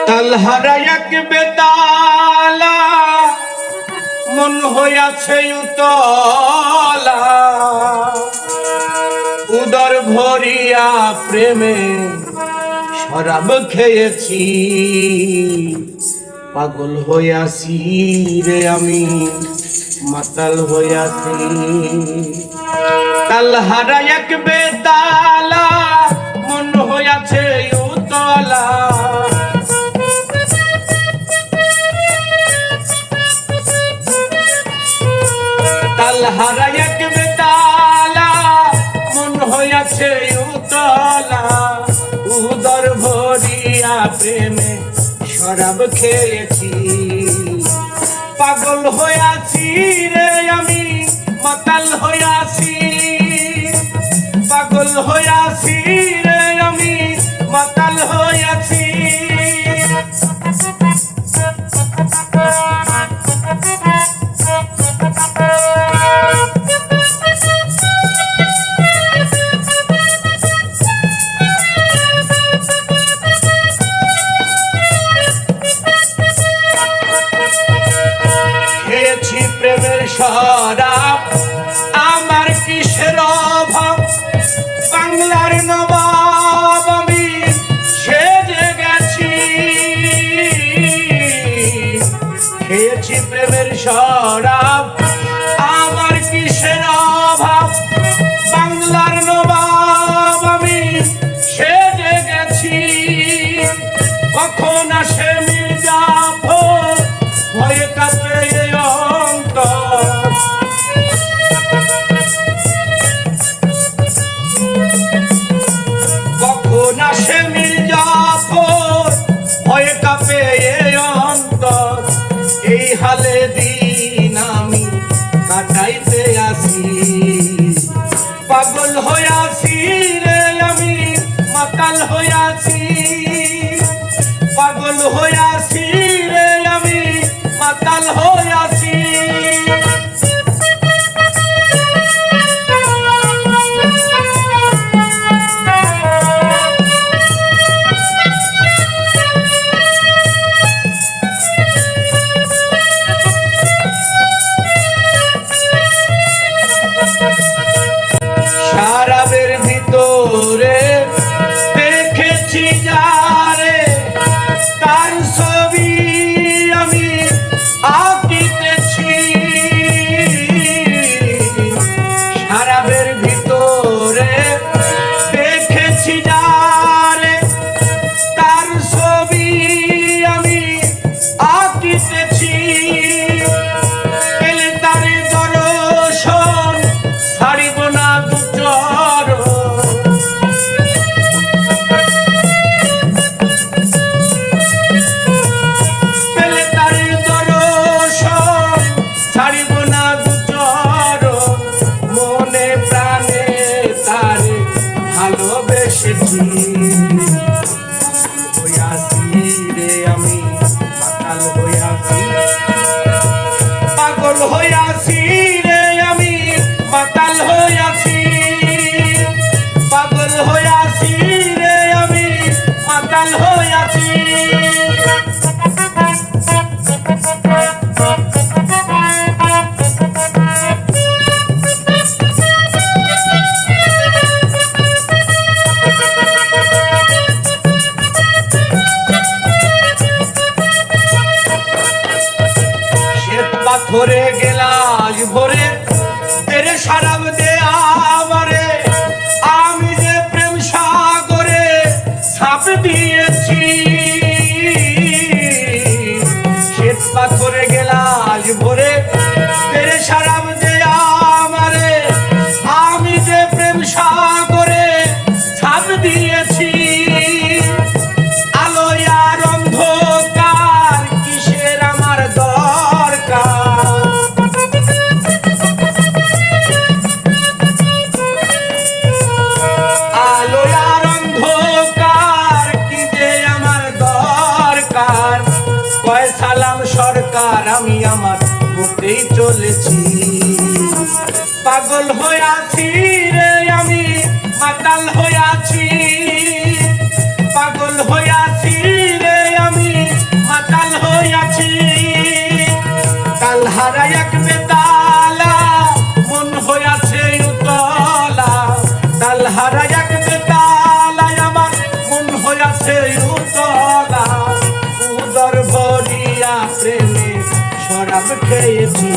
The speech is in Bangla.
তালহারা এক বেতালা মন হইয়াছে উতলা উদর ভরিয়া প্রেমে শরাব খেয়েছি পাগল হইয়াছি রে আমি মাতাল হইয়াছি তালহারা এক বেতালা মন হইয়াছে উতলা তালহারা এক বেতালা মন হইয়াছে উতলা উদর ভরিয়া প্রেমে শরাব খেয়েছি পাগল হইয়াছি রে আমি মাতাল হইয়াছি পাগল হইয়াছি রে আমি মাতাল হইয়াছি প্রেমের শরাব আমার কিসের অভাব বাংলার নবাব আমি সেজে গেছি খেয়েছি প্রেমের শরাব আমার কিসের অভাব বাংলার নবাব আমি সেজে গেছি কখন আসে মির্জাফর ভয়ে কাঁপে কখন আসে মির্জাফর ভয়ে কাঁপে অন্তর এই হালে দিন আমি কাটাইতে আসি পাগল হইয়াছি রে আমি মাতাল হইয়াছি পাগল হইয়াছি রে আমি মাতাল হইয়াছি শরাবের ভিতরে দেখেছি যারে তার ছবি আমি আঁকিতেছি শরাবের ভিতরে দেখেছি যারে তার ছবি আমি আঁকিতেছি পেলে তার দর্শন ছাড়িব না দুচর পেলে তার দর্শন ছাড়িব না দুচর মনে প্রাণে তারে ভালোবেসেছি হইয়াছি রে আমি মাতাল হইয়াছি পাগল হইয়াছি রে আমি মাতাল হইয়াছি পাগল হইয়াছি রে আমি মাতাল হইয়াছি শ্বেত পাথরে গেলাস ভরে তেরে শরাব দে আমারে আমি যে প্রেম সাগরে ছাপ দিয়েছি শ্বেত পাথরে গেলাস ভরে তেরে শরাব দে আমারে আমি যে প্রেম সাগরে ছাপ দিয়েছি আলো আর অন্ধকার কিসের আমার দরকার আলো আর অন্ধকার কি যে আমার দরকার কয় সালাম সরকার আমি আমার মতেই চলেছি পাগল হইয়াছি রে আমি মাতাল হইয়াছি পাগল হইয়াছি রে আমি হারা এক বেতালায় আমার মন হইয়াছে উতলা উদর ভরিয়া প্রেমে শরাব খেয়েছি